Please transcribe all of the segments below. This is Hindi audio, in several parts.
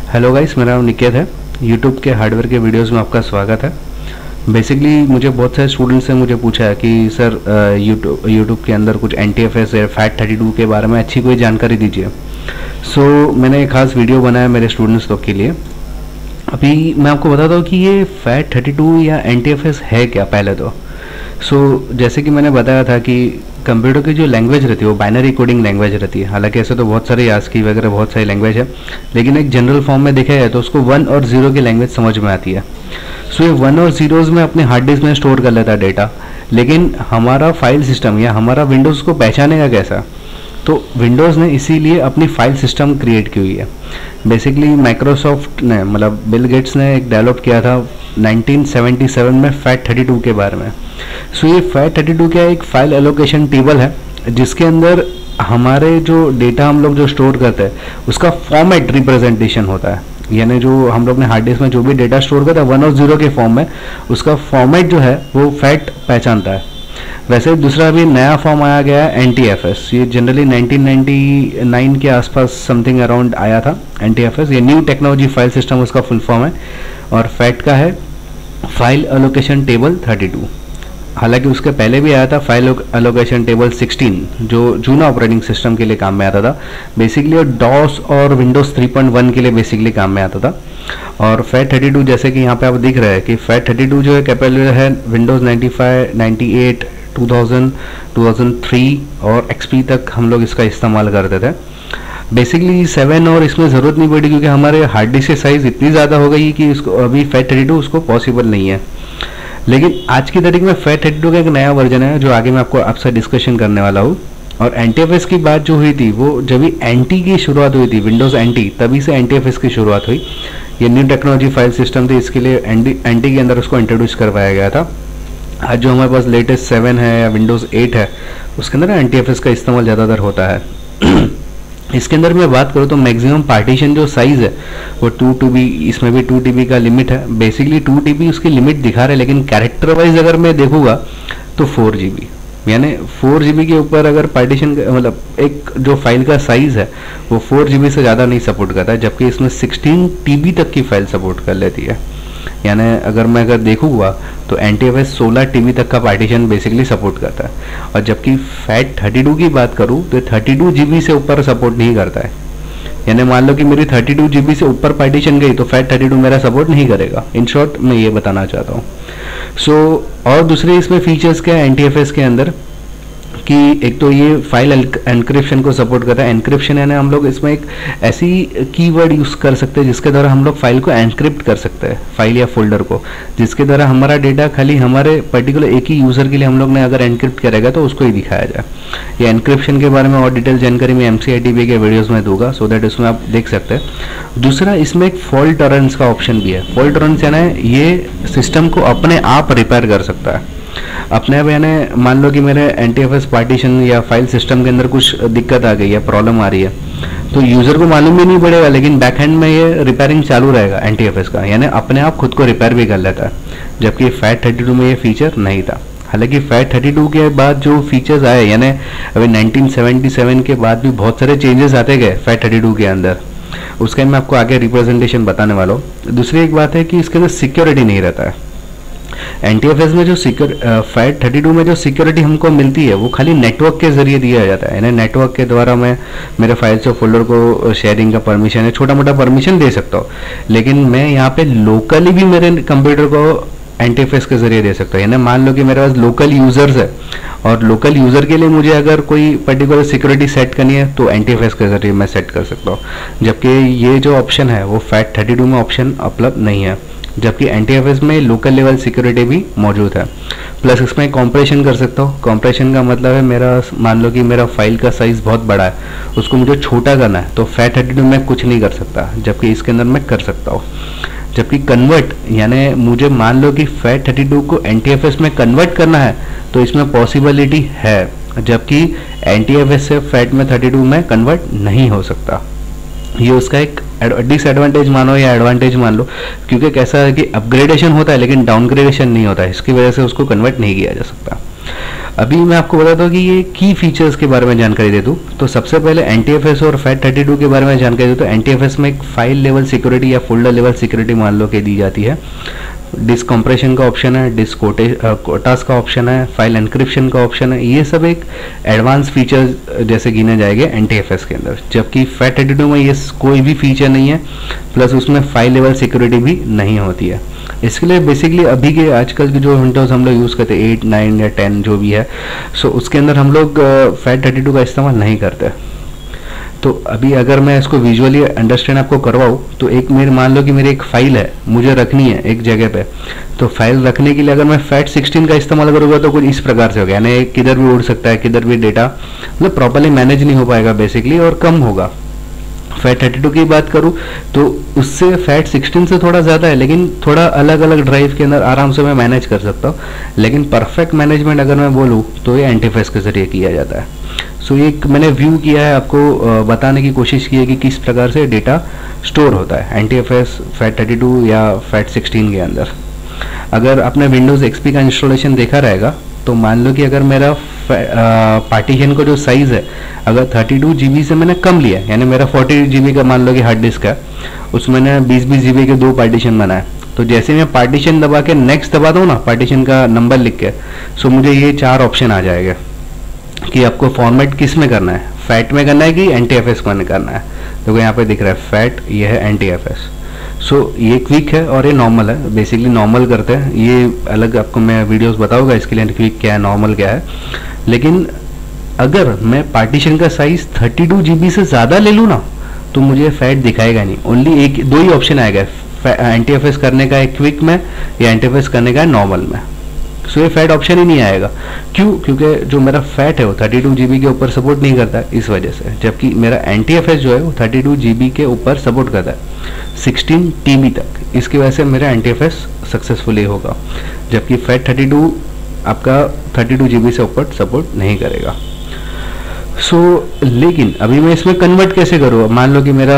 हेलो गाइस, मेरा नाम निकेत है। यूट्यूब के हार्डवेयर के वीडियोस में आपका स्वागत है। बेसिकली मुझे बहुत सारे स्टूडेंट्स ने मुझे पूछा है कि सर यूट्यूब के अंदर कुछ NTFS या FAT32 के बारे में अच्छी कोई जानकारी दीजिए। सो मैंने एक खास वीडियो बनाया मेरे स्टूडेंट्स लोग के लिए। अभी मैं आपको बताता हूँ कि ये FAT32 या NTFS है क्या। पहले तो जैसे कि मैंने बताया था कि कंप्यूटर की जो लैंग्वेज रहती है वो बाइनरी कोडिंग लैंग्वेज रहती है। हालांकि ऐसे तो बहुत सारे ASCII वगैरह बहुत सारी लैंग्वेज है, लेकिन एक जनरल फॉर्म में देखा जाए तो उसको 1 और 0 की लैंग्वेज समझ में आती है। ये 1 और 0 में अपने हार्ड डिस्क में स्टोर कर लेता है डेटा, लेकिन हमारा फाइल सिस्टम या हमारा विंडोज़ को पहचानेगा कैसा? तो विंडोज़ ने इसीलिए अपनी फाइल सिस्टम क्रिएट की हुई है। बेसिकली माइक्रोसॉफ्ट ने, मतलब बिल गेट्स ने एक डेवलप किया था 1977 में FAT32 के बारे में। ये FAT32 क्या एक फाइल एलोकेशन टेबल है, जिसके अंदर हमारे जो डेटा हम लोग जो स्टोर करते हैं उसका फॉर्मेट रिप्रेजेंटेशन होता है। यानी जो हम लोग ने हार्ड डिस्क में जो भी डेटा स्टोर करता है 1 और 0 के फॉर्म में, उसका फॉर्मेट जो है वो FAT पहचानता है। वैसे दूसरा भी नया फॉर्म आया गया है NTFS। ये जनरली 1999 के आसपास समथिंग अराउंड आया था NTFS। ये न्यू टेक्नोलॉजी फाइल सिस्टम उसका फुल फॉर्म है, और FAT का है फाइल एलोकेशन टेबल 32। हालांकि उसके पहले भी आया था फाइल एलोकेशन टेबल 16, जो जूना ऑपरेटिंग सिस्टम के लिए काम में आता था। बेसिकली DOS और विंडोज़ 3.1 के लिए बेसिकली काम में आता था। और FAT32 जैसे कि यहाँ पे आप दिख रहे हैं कि FAT32 जो है कैपेबल है विंडोज़ 95, 98, 2000, 2003 और XP तक हम लोग इसका इस्तेमाल करते थे। बेसिकली 7 और इसमें ज़रूरत नहीं पड़ी, क्योंकि हमारे हार्ड डिस्क की साइज़ इतनी ज़्यादा हो गई कि इसको अभी FAT32 उसको पॉसिबल नहीं है। लेकिन आज की तारीख में FAT32 का एक नया वर्जन है जो आगे मैं आपसे डिस्कशन करने वाला हूँ। और NTFS की बात जो हुई थी वो जब भी NT की शुरुआत हुई थी, विंडोज़ NT, तभी से NTFS की शुरुआत हुई। ये न्यू टेक्नोलॉजी फाइल सिस्टम थी, इसके लिए NT के अंदर उसको इंट्रोड्यूस करवाया गया था। आज जो हमारे पास लेटेस्ट 7 है या विंडोज़ 8 है, उसके अंदर NTFS का इस्तेमाल ज़्यादातर होता है। इसके अंदर मैं बात करूँ तो मैक्सिमम पार्टीशन जो साइज़ है वो 2 TB, इसमें भी 2 TB का लिमिट है। बेसिकली 2 TB उसकी लिमिट दिखा रहे हैं, लेकिन कैरेक्टर वाइज अगर मैं देखूँगा तो 4 GB, यानी 4 GB के ऊपर अगर पार्टीशन मतलब एक जो फाइल का साइज़ है वो 4 GB से ज़्यादा नहीं सपोर्ट करता है, जबकि इसमें 16 TB तक की फाइल सपोर्ट कर लेती है। यानी अगर देखूँगा तो NTFS 16 TB तक का पार्टीशन बेसिकली सपोर्ट करता है, और जबकि FAT32 की बात करूँ तो 32 GB से ऊपर सपोर्ट नहीं करता है। यानी मान लो कि मेरी 32 GB से ऊपर पार्टीशन गई तो FAT32 मेरा सपोर्ट नहीं करेगा। इन शॉर्ट मैं ये बताना चाहता हूँ। और दूसरे इसमें फीचर्स क्या है NTFS के अंदर कि एक तो ये फाइल एनक्रिप्शन को सपोर्ट करता है। एनक्रिप्शन यानी हम लोग इसमें एक ऐसी कीवर्ड यूज़ कर सकते हैं जिसके द्वारा हम लोग फाइल को एनक्रिप्ट कर सकते हैं, फाइल या फोल्डर को, जिसके द्वारा हमारा डेटा खाली हमारे पर्टिकुलर एक ही यूज़र के लिए हम लोग ने अगर एनक्रिप्ट करेगा तो उसको ही दिखाया जाए। ये एनक्रिप्शन के बारे में और डिटेल जानकारी मैं MCITB के वीडियोज़ में दूंगा, सो दैट इसमें आप देख सकते हैं। दूसरा, इसमें एक फॉल्ट टॉलरेंस का ऑप्शन भी है। फॉल्ट टॉलरेंस यानी ये सिस्टम को अपने आप रिपेयर कर सकता है अपने आप। यानी मान लो कि मेरे NTFS पार्टीशन या फाइल सिस्टम के अंदर कुछ दिक्कत आ गई है, प्रॉब्लम आ रही है, तो यूज़र को मालूम भी नहीं पड़ेगा, लेकिन बैकएंड में ये रिपेयरिंग चालू रहेगा NTFS का, यानी अपने आप खुद को रिपेयर भी कर लेता है। जबकि FAT32 में ये फीचर नहीं था। हालांकि FAT32 के बाद जो फीचर्स आए, यानी अभी 1977 के बाद भी बहुत सारे चेंजेस आते गए FAT32 के अंदर, उसका मैं आपको आगे रिप्रेजेंटेशन बताने वाला हूँ। दूसरी एक बात है कि इसके अंदर सिक्योरिटी नहीं रहता है। NTFS में जो FAT32 में जो सिक्योरिटी हमको मिलती है वो खाली नेटवर्क के जरिए दिया जाता है। यानी नेटवर्क के द्वारा मैं मेरे फाइल्स और फोल्डर को शेयरिंग का परमिशन है, छोटा मोटा परमिशन दे सकता हूँ, लेकिन मैं यहाँ पे लोकली भी मेरे कंप्यूटर को NTFS के जरिए दे सकता हूँ। यानी मान लो कि मेरे पास लोकल यूजर्स है और लोकल यूजर के लिए मुझे अगर कोई पर्टिकुलर सिक्योरिटी सेट करनी है तो NTFS के जरिए मैं सेट कर सकता हूँ, जबकि ये जो ऑप्शन है वो FAT32 में ऑप्शन उपलब्ध नहीं है। जबकि NTFS में लोकल लेवल सिक्योरिटी भी मौजूद है। प्लस इसमें कॉम्प्रेशन कर सकता हूँ। कॉम्प्रेशन का मतलब है मेरा, मान लो कि मेरा फाइल का साइज़ बहुत बड़ा है, उसको मुझे छोटा करना है, तो FAT32 में कुछ नहीं कर सकता, जबकि इसके अंदर मैं कर सकता हूँ। जबकि कन्वर्ट, यानी मुझे मान लो कि FAT32 को NTFS में कन्वर्ट करना है तो इसमें पॉसिबिलिटी है, जबकि NTFS से FAT32 में कन्वर्ट नहीं हो सकता। ये उसका एक डिसएडवांटेज मानो या एडवांटेज मान लो, क्योंकि कैसा है कि अपग्रेडेशन होता है लेकिन डाउनग्रेडेशन नहीं होता है, इसकी वजह से उसको कन्वर्ट नहीं किया जा सकता। अभी मैं आपको बताता हूँ कि ये की फीचर्स के बारे में जानकारी दे दूँ। तो सबसे पहले NTFS और FAT32 के बारे में जानकारी दे। तो NTFS में एक फाइल लेवल सिक्योरिटी या फोल्डर लेवल सिक्योरिटी मान लो कि दी जाती है। डिस्क कंप्रेशन का ऑप्शन है, डिस्क कोटास का ऑप्शन है, फाइल एनक्रिप्शन का ऑप्शन है। ये सब एक एडवांस फीचर जैसे गिने जाएंगे NTFS के अंदर, जबकि FAT32 में ये कोई भी फीचर नहीं है, प्लस उसमें फाइल लेवल सिक्योरिटी भी नहीं होती है। इसके लिए बेसिकली अभी के आजकल के जो विंडोज़ हम लोग यूज़ करते हैं 8, 9 या 10 जो भी है, सो उसके अंदर हम लोग FAT32 का इस्तेमाल नहीं करते। तो अभी अगर मैं इसको विजुअली अंडरस्टैंड आपको करवाऊँ तो एक मेरे मान लो कि मेरी एक फाइल है, मुझे रखनी है एक जगह पे। तो फाइल रखने के लिए अगर मैं FAT16 का इस्तेमाल करूँगा तो कुछ इस प्रकार से होगा, यानी किधर भी उड़ सकता है, किधर भी डेटा मतलब प्रॉपर्ली मैनेज नहीं हो पाएगा बेसिकली और कम होगा। FAT32 की बात करूँ तो उससे FAT16 से थोड़ा ज़्यादा है, लेकिन थोड़ा अलग अलग ड्राइव के अंदर आराम से मैं मैनेज कर सकता हूँ। लेकिन परफेक्ट मैनेजमेंट अगर मैं बोलूँ तो ये NTFS के ज़रिए किया जाता है। सो एक मैंने व्यू किया है, आपको बताने की कोशिश की है कि किस प्रकार से डेटा स्टोर होता है NTFS, FAT32 या FAT16 के अंदर। अगर आपने विंडोज़ XP का इंस्टॉलेशन देखा रहेगा तो मान लो कि अगर मेरा पार्टीशन का जो साइज़ है अगर 32 GB से मैंने कम लिया, यानी मेरा 40 GB का मान लो कि हार्ड डिस्क है, उसमें मैंने 20-20 GB के 2 पार्टीशन बनाए। तो जैसे मैं पार्टीशन दबा के नेक्स्ट दबा दूँ ना, पार्टीशन का नंबर लिख के, सो मुझे ये 4 ऑप्शन आ जाएगा कि आपको फॉर्मेट किस में करना है, फैट में करना है कि NTFS में करना है। देखो यहाँ पे दिख रहा है फैट, ये है NTFS। सो ये क्विक है और ये नॉर्मल है। बेसिकली नॉर्मल करते हैं, ये अलग आपको मैं वीडियोस बताऊंगा इसके लिए क्विक क्या है, नॉर्मल क्या है। लेकिन अगर मैं पार्टीशन का साइज 32 GB से ज़्यादा ले लूँ ना तो मुझे फैट दिखाएगा नहीं, ओनली 2 ही ऑप्शन आएगा, NTFS करने का है क्विक में या NTFS करने का है नॉर्मल में। सो ये फैट ऑप्शन ही नहीं आएगा। क्यों? क्योंकि जो मेरा फैट है वो 32 GB के ऊपर सपोर्ट नहीं करता है इस वजह से, जबकि मेरा NTFS जो है वो 32 GB के ऊपर सपोर्ट करता है 16 TB तक। इसकी वजह से मेरा NTFS सक्सेसफुली होगा, जबकि फैट 32 आपका 32 GB से ऊपर सपोर्ट नहीं करेगा। लेकिन अभी मैं इसमें कन्वर्ट कैसे करूँ? मान लो कि मेरा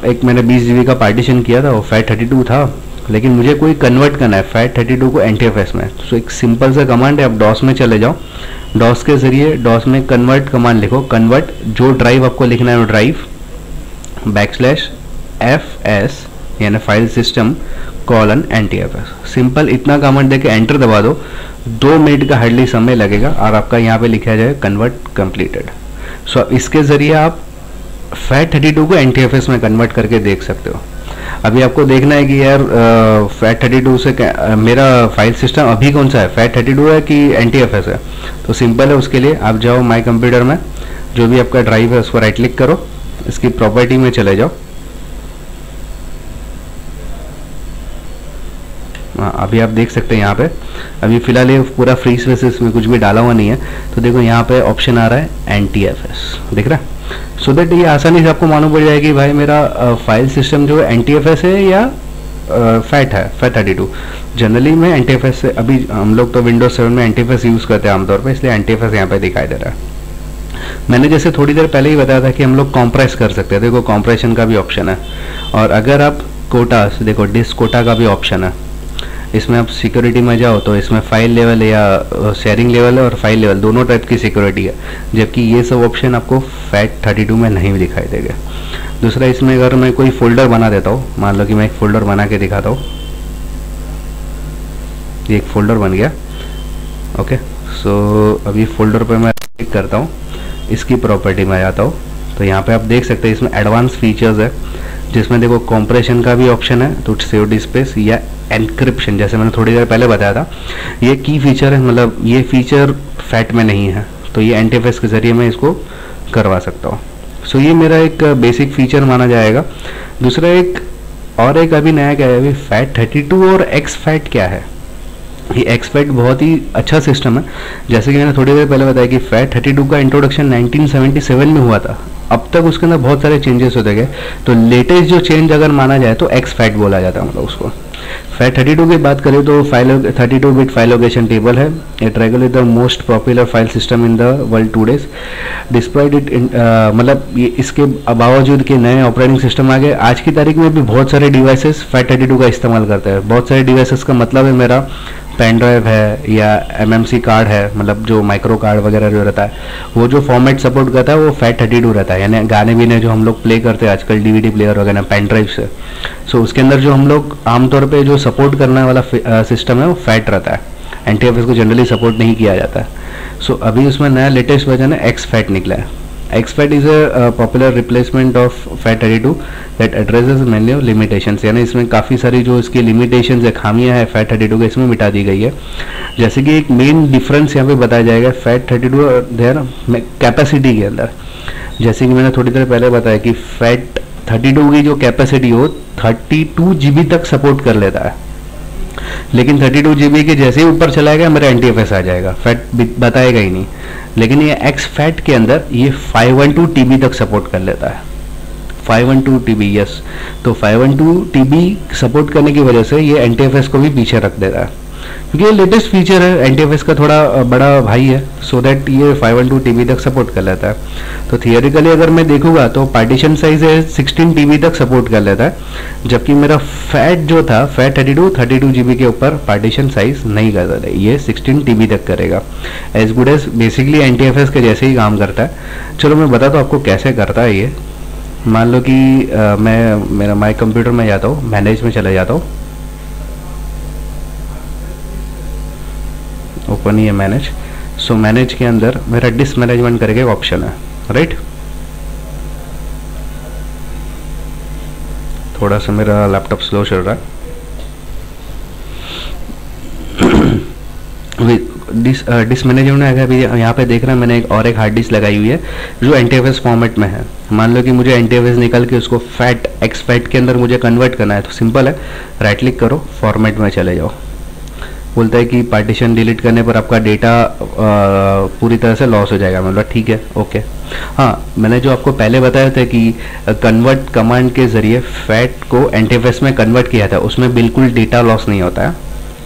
एक मैंने 20 GB का पार्टीशन किया था, वो फैट 32 था, लेकिन मुझे कोई कन्वर्ट करना है फैट 32 को NTFS में। सो एक सिंपल सा कमांड है, आप DOS में चले जाओ, DOS के जरिए DOS में कन्वर्ट कमांड लिखो। कन्वर्ट जो ड्राइव आपको लिखना है वो ड्राइव /FS यानी फाइल सिस्टम :NTFS। सिंपल इतना कमांड देके एंटर दबा दो, 2 मिनट का हार्डली समय लगेगा और आपका यहाँ पे लिखा जाएगा कन्वर्ट कंप्लीटेड। सो इसके जरिए आप फैट 32 को NTFS में कन्वर्ट करके देख सकते हो। अभी आपको देखना है कि यार फैट 32 से मेरा फाइल सिस्टम अभी कौन सा है, फैट 32 है कि NTFS है। तो सिंपल है, उसके लिए आप जाओ माई कंप्यूटर में, जो भी आपका ड्राइव है उसको राइट क्लिक करो, इसकी प्रॉपर्टी में चले जाओ। अभी आप देख सकते हैं यहाँ पे अभी फिलहाल ये पूरा फ्री स्पेस है, इसमें कुछ भी डाला हुआ नहीं है। तो देखो यहाँ पे ऑप्शन आ रहा है NTFS, दिख रहा है। सो दैट ये आसानी से आपको मालूम पड़ जाएगी भाई मेरा फाइल सिस्टम जो है NTFS है या फैट है, फैट 32। जनरली मैं NTFS से, अभी हम लोग तो विंडोज 7 में NTFS यूज़ करते हैं आमतौर पर, इसलिए NTFS यहाँ पे दिखाई दे रहा है। मैंने जैसे थोड़ी देर पहले ही बताया था कि हम लोग कॉम्प्रेस कर सकते हैं, देखो कॉम्प्रेशन का भी ऑप्शन है। और अगर आप कोटास देखो, डिस्क कोटा का भी ऑप्शन है। इसमें आप सिक्योरिटी में जाओ तो इसमें फाइल लेवल या शेयरिंग लेवल है और फाइल लेवल दोनों टाइप की सिक्योरिटी है, जबकि ये सब ऑप्शन आपको फैट 32 में नहीं दिखाई देगा। दूसरा, इसमें अगर मैं कोई फोल्डर बना देता हूँ, मान लो कि मैं एक फोल्डर बना के दिखाता हूँ, ये एक फोल्डर बन गया। ओके, सो अभी फोल्डर पे मैं क्लिक करता हूँ, इसकी प्रॉपर्टी में आ जाता हूँ, तो यहाँ पे आप देख सकते हैं इसमें एडवांस फीचर्स है, जिसमें देखो कॉम्प्रेशन का भी ऑप्शन है, तो सेव स्पेस या एनक्रिप्शन, जैसे मैंने थोड़ी देर पहले बताया था। ये की फीचर है, मतलब ये फीचर फैट में नहीं है, तो ये NTFS के जरिए मैं इसको करवा सकता हूँ। सो ये मेरा एक बेसिक फीचर माना जाएगा। दूसरा एक अभी नया क्या है, अभी फैट 32 और एक्सफैट क्या है। ये एक्सफैट बहुत ही अच्छा सिस्टम है, जैसे कि मैंने थोड़ी देर पहले बताया कि फैट 32 का इंट्रोडक्शन 1977 में हुआ था। अब तक उसके अंदर बहुत सारे चेंजेस होते गए, तो लेटेस्ट जो चेंज अगर माना जाए तो एक्सफैट बोला जाता है, मतलब उसको। फैट 32 की बात करें तो 32 बिट फाइल लोकेशन टेबल है। It regulate the most popular file system in the world today's despite it, मतलब ये इसके बावजूद के नए ऑपरेटिंग सिस्टम आ गए। आज की तारीख में भी बहुत सारे डिवाइसेस फैट 32 का इस्तेमाल करते हैं। बहुत सारे डिवाइसेस का मतलब है मेरा पेन ड्राइव है या MMC कार्ड है, मतलब जो माइक्रो कार्ड वगैरह जो रहता है, वो जो फॉर्मेट सपोर्ट करता है वो FAT32 रहता है। यानी गाने भी जो हम लोग प्ले करते हैं आजकल DVD प्लेयर वगैरह पेन ड्राइव से, सो उसके अंदर जो हम लोग आमतौर पे जो सपोर्ट करने वाला सिस्टम है वो FAT रहता है। NTFS को जनरली सपोर्ट नहीं किया जाता है। सो अभी उसमें नया लेटेस्ट वर्जन है XFAT निकला है। XFAT is a popular replacement of FAT32 that addresses mainly of limitations, यानी इसमें काफ़ी सारी जो इसकी लिमिटेशंस है, खामियां है FAT32 के, इसमें मिटा दी गई है। जैसे कि एक मेन डिफरेंस यहाँ पे बताया जाएगा FAT32 और देयर कैपेसिटी के अंदर। जैसे कि मैंने थोड़ी देर पहले बताया कि FAT32 की जो कैपेसिटी हो 32 GB तक सपोर्ट कर लेता है, लेकिन 32 GB के जैसे ही ऊपर चलाएगा मेरा NTFS आ जाएगा, फैट बताएगा ही नहीं। लेकिन ये XFAT के अंदर ये 512 TB तक सपोर्ट कर लेता है, 512 TB, यस। तो 512 TB सपोर्ट करने की वजह से ये NTFS को भी पीछे रख देता है, क्योंकि ये लेटेस्ट फीचर है, NTFS का थोड़ा बड़ा भाई है, सो दैट ये 512 TB तक सपोर्ट कर लेता है। तो थियोरिकली अगर मैं देखूंगा तो पार्टीशन साइज है 16 TB तक सपोर्ट कर लेता है, जबकि मेरा फैट जो था FAT32 GB के ऊपर पार्टीशन साइज नहीं करता है, ये 16 TB तक करेगा। As good as basically NTFS के जैसे ही काम करता है। चलो मैं बताता हूँ आपको कैसे करता है ये। मान लो कि मैं माई कंप्यूटर में जाता हूँ, मैनेज में चला जाता हूँ, ओपन ही है मैनेज। सो मैनेज के अंदर मेरा डिस्क मैनेजमेंट करके ऑप्शन है, राइट। थोड़ा सा मेरा लैपटॉप स्लो चल रहा है। डिस्क मैनेजमेंट में अभी यहाँ पे देख रहे हैं मैंने एक हार्ड डिस्क लगाई हुई है जो NTFS फॉर्मेट में है। मान लो कि मुझे NTFS निकल के उसको XFAT के अंदर मुझे कन्वर्ट करना है, तो सिंपल है, राइट क्लिक करो, फॉर्मेट में चले जाओ। बोलता है कि पार्टीशन डिलीट करने पर आपका डेटा पूरी तरह से लॉस हो जाएगा। मतलब ठीक है, ओके। हाँ, मैंने जो आपको पहले बताया था कि कन्वर्ट कमांड के जरिए फैट को NTFS में कन्वर्ट किया था, उसमें बिल्कुल डेटा लॉस नहीं होता है,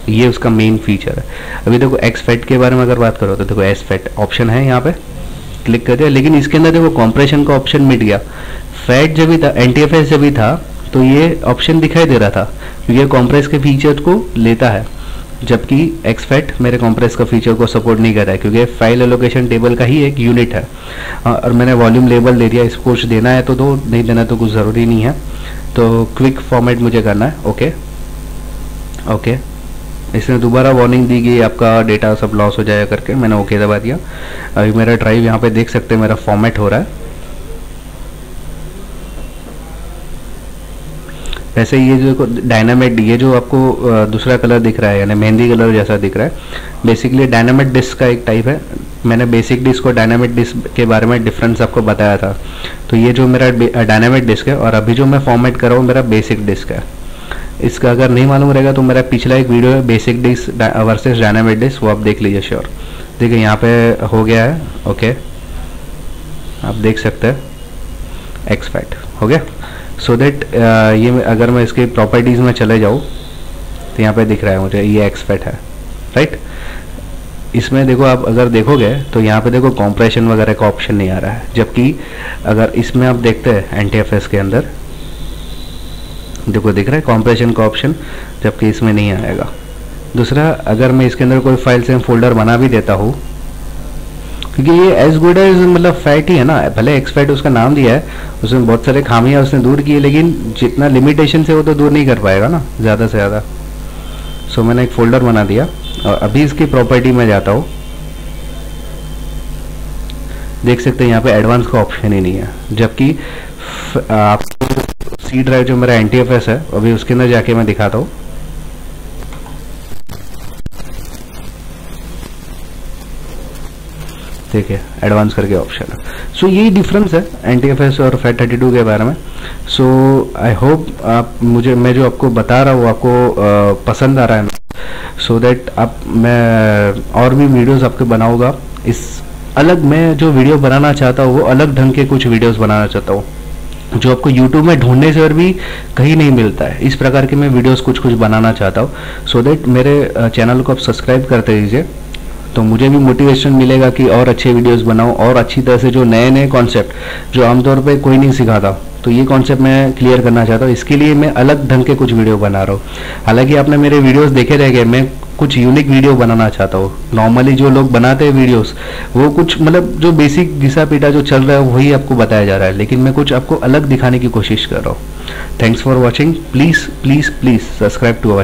ये उसका मेन फीचर है। अभी देखो XFAT के बारे में अगर बात करो तो देखो SFAT ऑप्शन है, यहाँ पे क्लिक कर दिया, लेकिन इसके अंदर देखो कॉम्प्रेशन का ऑप्शन मिट गया। फैट जब भी था, NTFS जब भी था तो ये ऑप्शन दिखाई दे रहा था, क्योंकि ये कॉम्प्रेस के फीचर को लेता है, जबकि XFAT मेरे कॉम्प्रेस का फीचर को सपोर्ट नहीं कर रहा है, क्योंकि फाइल एलोकेशन टेबल का ही एक यूनिट है। और मैंने वॉल्यूम लेबल दे दिया, इसको कुछ देना है तो दो, नहीं देना तो कुछ ज़रूरी नहीं है। तो क्विक फॉर्मेट मुझे करना है, ओके ओके। इसमें दोबारा वार्निंग दी गई आपका डेटा सब लॉस हो जाएगा करके, मैंने ओके दबा दिया। अभी मेरा ड्राइव यहाँ पे देख सकते हैं मेरा फॉर्मेट हो रहा है। वैसे ये जो डायनामिक, ये जो आपको दूसरा कलर दिख रहा है यानी मेहंदी कलर जैसा दिख रहा है, बेसिकली डायनामिक डिस्क का एक टाइप है। मैंने बेसिक डिस्क और डायनामिक डिस्क के बारे में डिफरेंस आपको बताया था। तो ये जो मेरा डायनामिक डिस्क है और अभी जो मैं फॉर्मेट कर रहा हूँ मेरा बेसिक डिस्क है। इसका अगर नहीं मालूम रहेगा तो मेरा पिछला एक वीडियो है basic disk versus dynamic disk, वो आप देख लीजिए श्योर। देखिए यहाँ पे हो गया है, ओके, आप देख सकते हैं XFAT हो गया। सो दैट ये अगर मैं इसके प्रॉपर्टीज़ में चले जाऊँ तो यहाँ पे दिख रहा है मुझे ये XFAT है, राइट। इसमें देखो आप अगर देखोगे तो यहाँ पे देखो कॉम्प्रेशन वगैरह का ऑप्शन नहीं आ रहा है, जबकि अगर इसमें आप देखते हैं NTFS के अंदर देखो दिख रहा है कॉम्प्रेशन का ऑप्शन, जबकि इसमें नहीं आएगा। दूसरा, अगर मैं इसके अंदर कोई फाइल से फोल्डर बना भी देता हूँ, क्योंकि ये एज गुड एज मतलब फैट ही है ना, भले XFAT उसका नाम दिया है, उसमें बहुत सारे खामियां उसने दूर की है, लेकिन जितना लिमिटेशन से वो तो दूर नहीं कर पाएगा ना ज़्यादा से ज़्यादा। सो मैंने एक फोल्डर बना दिया और अभी इसकी प्रॉपर्टी में जाता हूँ, देख सकते हैं यहाँ पे एडवांस का ऑप्शन ही नहीं है, जबकि आपको C ड्राइव जो मेरा NTFS है अभी उसके अंदर जाके मैं दिखाता हूँ। देखिए एडवांस करके ऑप्शन है। सो यही डिफरेंस है NTFS और FAT32 के बारे में। सो आई होप आप मैं जो आपको बता रहा हूँ आपको पसंद आ रहा है, सो दैट आप मैं और भी वीडियोस आपके बनाऊंगा। इस अलग मैं जो वीडियो बनाना चाहता हूँ वो अलग ढंग के कुछ वीडियोस बनाना चाहता हूँ जो आपको YouTube में ढूंढने से और भी कहीं नहीं मिलता है। इस प्रकार के मैं वीडियोस कुछ बनाना चाहता हूँ, सो दैट मेरे चैनल को आप सब्सक्राइब करते रहिए, तो मुझे भी मोटिवेशन मिलेगा कि और अच्छे वीडियोस बनाऊं और अच्छी तरह से जो नए नए कॉन्सेप्ट जो आमतौर पे कोई नहीं सिखाता, तो ये कॉन्सेप्ट मैं क्लियर करना चाहता हूँ, इसके लिए मैं अलग ढंग के कुछ वीडियो बना रहा हूँ। हालांकि आपने मेरे वीडियोस देखे रहेंगे, मैं कुछ यूनिक वीडियो बनाना चाहता हूँ। नॉर्मली जो लोग बनाते हैं वीडियोस वो कुछ मतलब जो बेसिक घिसा पीटा जो चल रहा है वही आपको बताया जा रहा है, लेकिन मैं कुछ आपको अलग दिखाने की कोशिश कर रहा हूँ। Thanks for watching. Please please please subscribe to our